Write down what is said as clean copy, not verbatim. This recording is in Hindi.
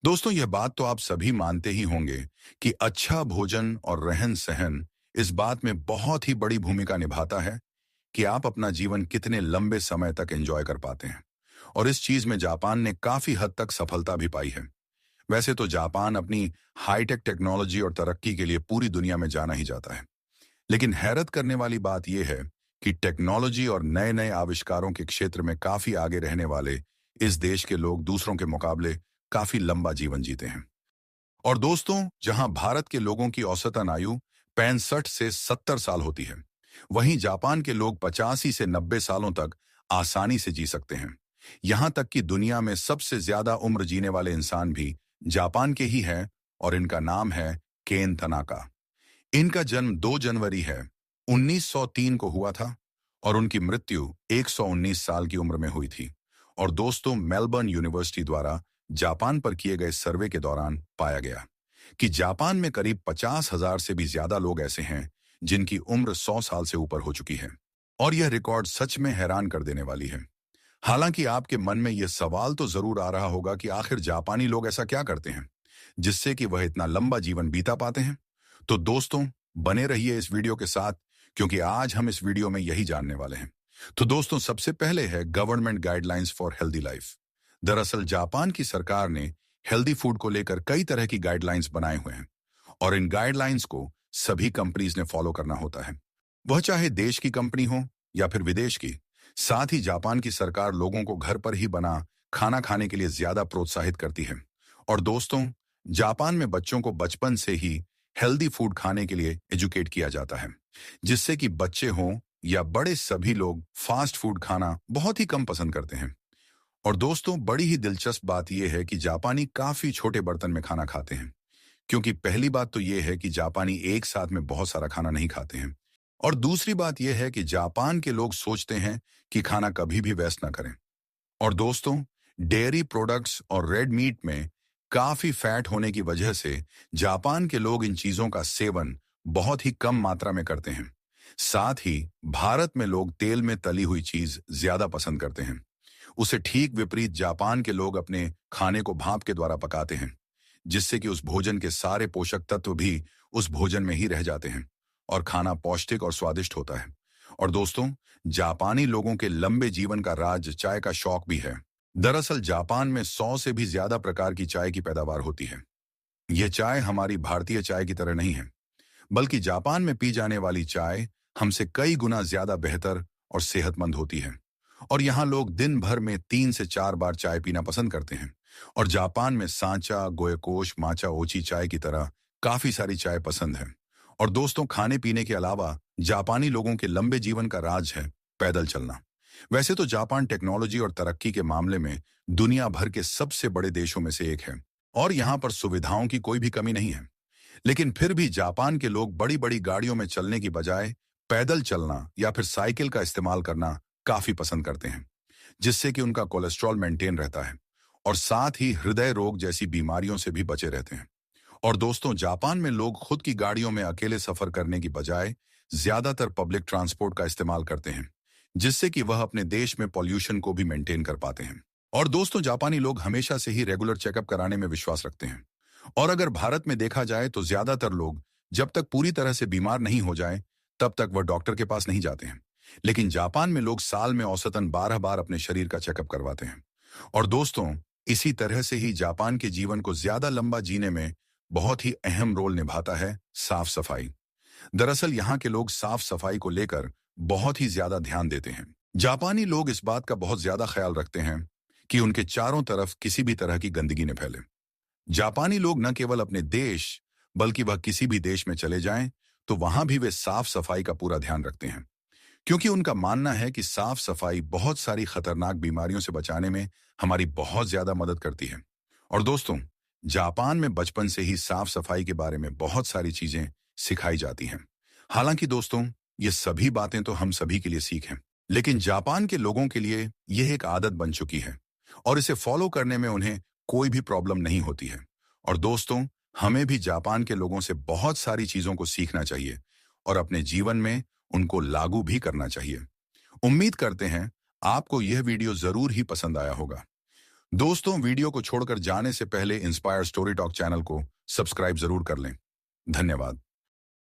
दोस्तों, यह बात तो आप सभी मानते ही होंगे कि अच्छा भोजन और रहन सहन इस बात में बहुत ही बड़ी भूमिका निभाता है कि आप अपना जीवन कितने लंबे समय तक एंजॉय कर पाते हैं। और इस चीज में जापान ने काफी हद तक सफलता भी पाई है। वैसे तो जापान अपनी हाईटेक टेक्नोलॉजी और तरक्की के लिए पूरी दुनिया में जाना ही जाता है, लेकिन हैरत करने वाली बात यह है कि टेक्नोलॉजी और नए नए आविष्कारों के क्षेत्र में काफी आगे रहने वाले इस देश के लोग दूसरों के मुकाबले काफी लंबा जीवन जीते हैं। और दोस्तों, जहां भारत के लोगों की औसतन आयु 65 से 70 साल होती है, वहीं जापान के लोग 85 से 90 सालों तक आसानी से जी सकते हैं। यहां तक कि दुनिया में सबसे ज्यादा उम्र जीने वाले इंसान भी जापान के ही हैं, और इनका नाम है केन तनाका। इनका जन्म 2 जनवरी है 1903 को हुआ था, और उनकी मृत्यु 119 साल की उम्र में हुई थी। और दोस्तों, मेलबर्न यूनिवर्सिटी द्वारा जापान पर किए गए सर्वे के दौरान पाया गया कि जापान में करीब 50,000 से भी ज्यादा लोग ऐसे हैं जिनकी उम्र 100 साल से ऊपर हो चुकी है। और यह रिकॉर्ड सच में हैरान कर देने वाली है। हालांकि आपके मन में यह सवाल तो जरूर आ रहा होगा कि आखिर जापानी लोग ऐसा क्या करते हैं जिससे कि वह इतना लंबा जीवन बीता पाते हैं। तो दोस्तों, बने रहिए इस वीडियो के साथ, क्योंकि आज हम इस वीडियो में यही जानने वाले हैं। तो दोस्तों, सबसे पहले है government guidelines for healthy life. दरअसल जापान की सरकार ने हेल्दी फूड को लेकर कई तरह की गाइडलाइंस बनाए हुए हैं, और इन गाइडलाइंस को सभी कंपनीज ने फॉलो करना होता है, वह चाहे देश की कंपनी हो या फिर विदेश की। साथ ही जापान की सरकार लोगों को घर पर ही बना खाना खाने के लिए ज्यादा प्रोत्साहित करती है। और दोस्तों, जापान में बच्चों को बचपन से ही हेल्दी फूड खाने के लिए एजुकेट किया जाता है, जिससे कि बच्चे हों या बड़े सभी लोग फास्ट फूड खाना बहुत ही कम पसंद करते हैं। और दोस्तों, बड़ी ही दिलचस्प बात यह है कि जापानी काफी छोटे बर्तन में खाना खाते हैं, क्योंकि पहली बात तो यह है कि जापानी एक साथ में बहुत सारा खाना नहीं खाते हैं। और दूसरी बात यह है कि जापान के लोग सोचते हैं कि खाना कभी भी वेस्ट ना करें। और दोस्तों, डेयरी प्रोडक्ट्स और रेड मीट में काफी फैट होने की वजह से जापान के लोग इन चीजों का सेवन बहुत ही कम मात्रा में करते हैं। साथ ही भारत में लोग तेल में तली हुई चीज ज्यादा पसंद करते हैं। उसे ठीक विपरीत जापान के लोग अपने खाने को भाप के द्वारा पकाते हैं, जिससे कि उस भोजन के सारे पोषक तत्व भी उस भोजन में ही रह जाते हैं, और खाना पौष्टिक और स्वादिष्ट होता है। और दोस्तों, जापानी लोगों के लंबे जीवन का राज चाय का शौक भी है। दरअसल जापान में 100 से भी ज्यादा प्रकार की चाय की पैदावार होती है। यह चाय हमारी भारतीय चाय की तरह नहीं है, बल्कि जापान में पी जाने वाली चाय हमसे कई गुना ज्यादा बेहतर और सेहतमंद होती है। और यहाँ लोग दिन भर में 3 से 4 बार चाय पीना पसंद करते हैं। और जापान में सांचा, गोएकोश, माचा ओची चाय की तरह काफी सारी चाय पसंद है। और दोस्तों, खाने पीने के अलावा जापानी लोगों के लंबे जीवन का राज है पैदल चलना। वैसे तो जापान टेक्नोलॉजी और तरक्की के मामले में दुनिया भर के सबसे बड़े देशों में से एक है, और यहाँ पर सुविधाओं की कोई भी कमी नहीं है। लेकिन फिर भी जापान के लोग बड़ी बड़ी गाड़ियों में चलने की बजाय पैदल चलना या फिर साइकिल का इस्तेमाल करना काफी पसंद करते हैं, जिससे कि उनका कोलेस्ट्रॉल मेंटेन रहता है, और साथ ही हृदय रोग जैसी बीमारियों से भी बचे रहते हैं। और दोस्तों, जापान में लोग खुद की गाड़ियों में अकेले सफर करने की बजाय ज्यादातर पब्लिक ट्रांसपोर्ट का इस्तेमाल करते हैं, जिससे कि वह अपने देश में पॉल्यूशन को भी मेंटेन कर पाते हैं। और दोस्तों, जापानी लोग हमेशा से ही रेगुलर चेकअप कराने में विश्वास रखते हैं। और अगर भारत में देखा जाए तो ज्यादातर लोग जब तक पूरी तरह से बीमार नहीं हो जाए तब तक वह डॉक्टर के पास नहीं जाते हैं। लेकिन जापान में लोग साल में औसतन 12 बार अपने शरीर का चेकअप करवाते हैं। और दोस्तों, इसी तरह से ही जापान के जीवन को ज्यादा लंबा जीने में बहुत ही अहम रोल निभाता है साफ सफाई। दरअसल यहाँ के लोग साफ सफाई को लेकर बहुत ही ज्यादा ध्यान देते हैं। जापानी लोग इस बात का बहुत ज्यादा ख्याल रखते हैं कि उनके चारों तरफ किसी भी तरह की गंदगी न फैले। जापानी लोग न केवल अपने देश, बल्कि वह किसी भी देश में चले जाएं तो वहां भी वे साफ सफाई का पूरा ध्यान रखते हैं, क्योंकि उनका मानना है कि साफ सफाई बहुत सारी खतरनाक बीमारियों से बचाने में हमारी बहुत ज्यादा मदद करती है। और दोस्तों, जापान में बचपन से ही साफ सफाई के बारे में बहुत सारी चीजें सिखाई जाती हैं। हालांकि दोस्तों, ये सभी बातें तो हम सभी के लिए सीख हैं, लेकिन जापान के लोगों के लिए यह एक आदत बन चुकी है, और इसे फॉलो करने में उन्हें कोई भी प्रॉब्लम नहीं होती है। और दोस्तों, हमें भी जापान के लोगों से बहुत सारी चीजों को सीखना चाहिए और अपने जीवन में उनको लागू भी करना चाहिए। उम्मीद करते हैं आपको यह वीडियो जरूर ही पसंद आया होगा। दोस्तों, वीडियो को छोड़कर जाने से पहले इंस्पायर स्टोरी टॉक चैनल को सब्सक्राइब जरूर कर लें। धन्यवाद।